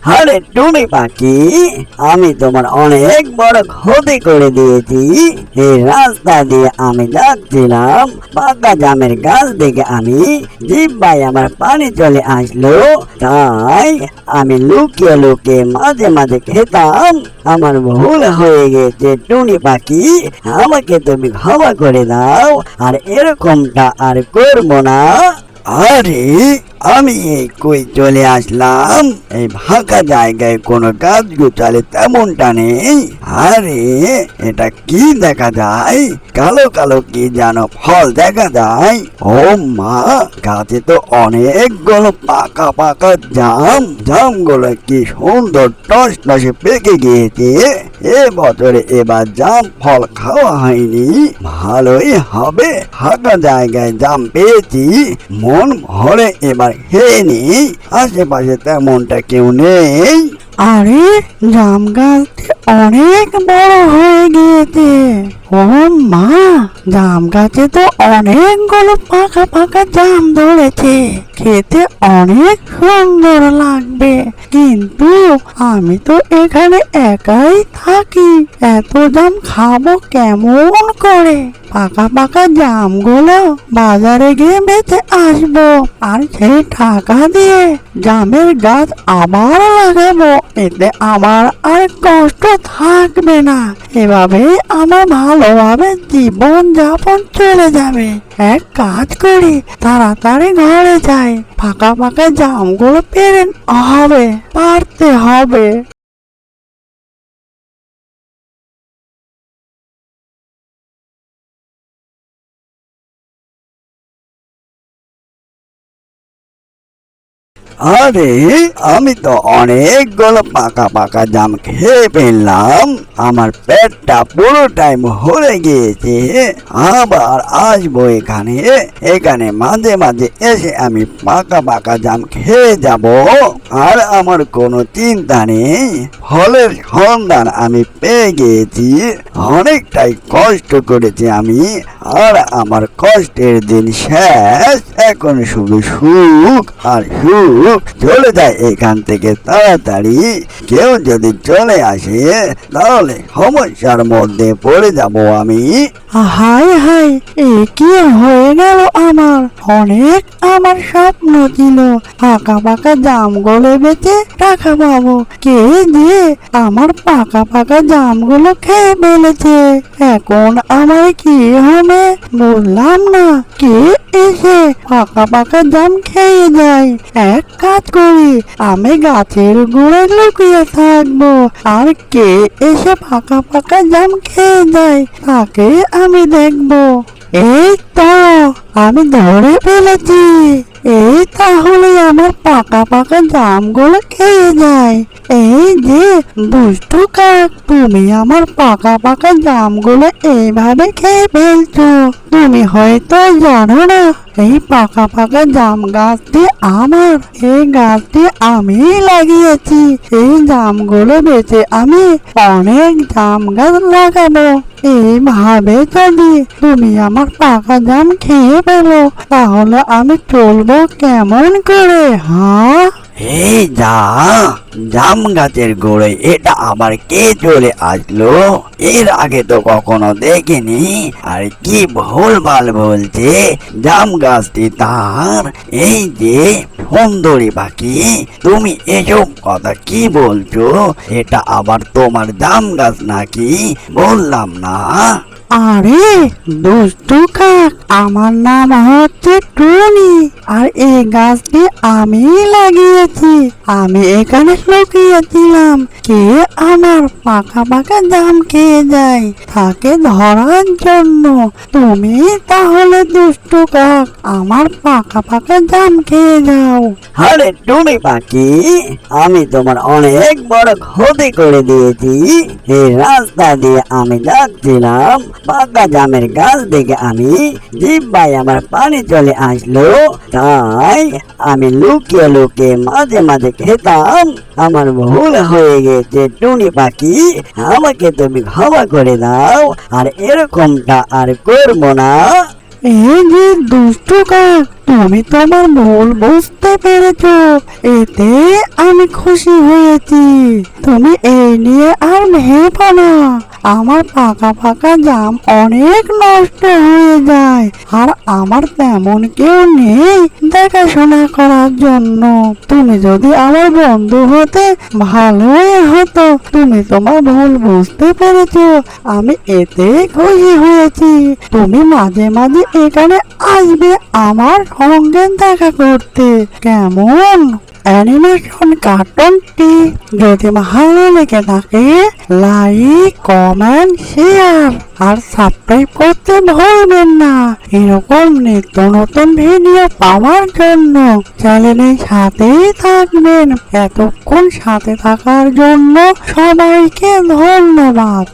আরে টুনি পাখি, আমি তোমার অনেক বড় ক্ষতি করে দিয়েছি। এই রাস্তা দিয়ে আমি যাচ্ছিলাম, পাকা জামের গাছ দেখে আমি জিহ্বায় আমার পানি চলে আসলো, তাই আমি লুকিয়ে লুকিয়ে মাঝে মাঝে খেতাম। আমার ভুল হয়ে গেছে টুনি পাখি, আমাকে তুমি ক্ষমা করে দাও, আর এরকমটা আর করবো না। আরে আমি এই কই চলে আসলাম, এই ফাঁকা জায়গায় কোনো গাছ গোছালে তেমনটা নেই। আরে এটা কি দেখা যায়, কালো কালো কি যেন ফল দেখা যায়। ও মা, গাছে তো অনেকগুলো পাকা পাকা জামগুলো কি সুন্দর টস টসে পেকে গিয়েছে। এ বছরে এবার জাম ফল খাওয়া হয়নি, ভালোই হবে, ফাঁকা জায়গায় জাম পেয়েছি, মন ভরে এবার খেয়ে নি। আশেপাশে তেমনটা কেউ নেই। আরে জাম গাছটি অনেক বড় হয়ে গিয়েছে। ও মা, জাম গাছে তো অনেকগুলো পাকা পাকা জাম ধরেছে, খেতে অনেক সুন্দর লাগবে, কিন্তু আমি তো এখানে একাই থাকি, এত জাম খাবো কেমন করে? পাকা পাকা জামগুলো বাজারে গিয়ে বেচে আসবো, আর সেই টাকা দিয়ে জামের গাছ আবার লাগাবো, এতে আমার আর কষ্ট থাকবে না। এভাবে আমার ভালোভাবে জীবন যাপন চলে যাবে। এক কাজ করি, তাড়াতাড়ি ঘরে যাই, পাকা পাকা জামগুলো পারতে হবে। আরে আমি তো অনেকগুলো পাকা পাকা জাম খেয়ে ফেললাম, আমার পেটটা পুরোটাই ভরে গিয়েছে। আবার আসবো এখানে, এখানে মাঝে মাঝে এসে আমি পাকা পাকা জাম খেয়ে যাব, আর আমার কোনো চিন্তা নেই। ফলের সন্ধান আমি পেয়ে গিয়েছি, অনেকটাই কষ্ট করেছি আমি, আর আমার কষ্টের দিন শেষ। এখন শুধু সুখ আর সুখ। চলে যায় এখান থেকে তাড়াতাড়ি, কেউ যদি চলে আসে তাহলে সমস্যার মধ্যে পড়ে যাব আমি। হাই হাই, এ কি হয়ে গেল আমার? আমার স্বপ্ন ছিল পাকা পাকা জামগুলো বেচে টাকা পাবো, কে যে আমার পাকা পাকা জামগুলো খেয়ে ফেলেছে। এখন আমার কি হবে বললাম না, কে এসে পাকা পাকা জাম খেয়ে যায়। এক কাজ করি, আমি গাছের গোড়ায় লুকিয়ে থাকবো, আর কে এসে পাকা পাকা জাম খেয়ে যায় তাকে আমি দেখবো। এই তো আমি ধরে ফেলেছি, এই তাহলে আমার পাকা পাকা জামগুলো খেয়ে যায়। এই যে দুষ্টু কাক, তুমি আমার পাকা পাকা জামগুলো এইভাবে খেয়ে ফেলছো। তুমি হয়তো জানো না, এই পাকা পাকা জাম গাছটি আমার, এই গাছটি আমি লাগিয়েছি। এই জামগুলো বেচে আমি অনেক জাম গাছ লাগাবো। এইভাবে যদি তুমি আমার পাকা জাম খেয়ে ফেলো, তাহলে আমি চলবো কেমন করে? হ্যাঁ, এই জাম গাছের গোড়ায় এটা আবার কে চলে আসলো? এর আগে তো কখনো দেখিনি, আর কি ভুলভাল বলছে। জাম গাছটি তার। এই যে সুন্দরী পাখি, তুমি এসব কথা কি বলছো? এটা আবার তোমার জাম গাছ নাকি? বললাম না। আরে দুষ্টু কাক, আমার নাম হচ্ছে টুনি, আর এই গাছটি আমি লাগিয়েছি। আমি এখানে লুকিয়েছিলাম, কে আমার পাকা পাকা জাম খেয়ে যায় তাকে ধরার জন্য। তুমি তাহলে দুষ্টু কাক আমার পাকা পাকা জাম খেয়ে যাও। আরে টুনি পাখি, আমি তোমার অনেক বড় ক্ষতি করে দিয়েছি। এই রাস্তা দিয়ে আমি যাচ্ছিলাম, পাকা জামের গাছ দেখে আমি জিহ্বায় আমার পানি চলে আসলো, তাই আমি লুকিয়ে লুকিয়ে মাঝে মাঝে খেতাম। আমার ভুল হয়ে গেছে টুনি পাখি, আমাকে তুমি ক্ষমা করে দাও, আর এরকমটা আর করবো না। এই যে দুষ্টু কাক, তুমি তোমার ভুল বুঝতে পেরেছো, এতে আমি খুশি হয়েছি। তুমি এই নিয়ে আর ভেবো না। আমার পাকা পাকা জাম অনেক নষ্ট হয়ে যায়, আর আমার তেমন কেউ নেই দেখাশোনা করার জন্য। তুমি যদি আমার বন্ধু হতে ভালোই হতো। তুমি তোমার ভুল বুঝতে পেরেছো, আমি এতে খুশি হয়েছি। তুমি মাঝে মাঝে এখানে আসবে আমার সঙ্গে দেখা করতে, কেমন? অ্যানিমেশন কার্টুনটি যদি ভালো লেগে থাকে, লাইক, কমেন্ট, শেয়ার আর সাবস্ক্রাইব করতে ভুলবেন না। এরকম নিত্য নতুন ভিডিও পাওয়ার জন্য চ্যানেলের সাথেই থাকবেন। এতক্ষণ সাথে থাকার জন্য সবাইকে ধন্যবাদ।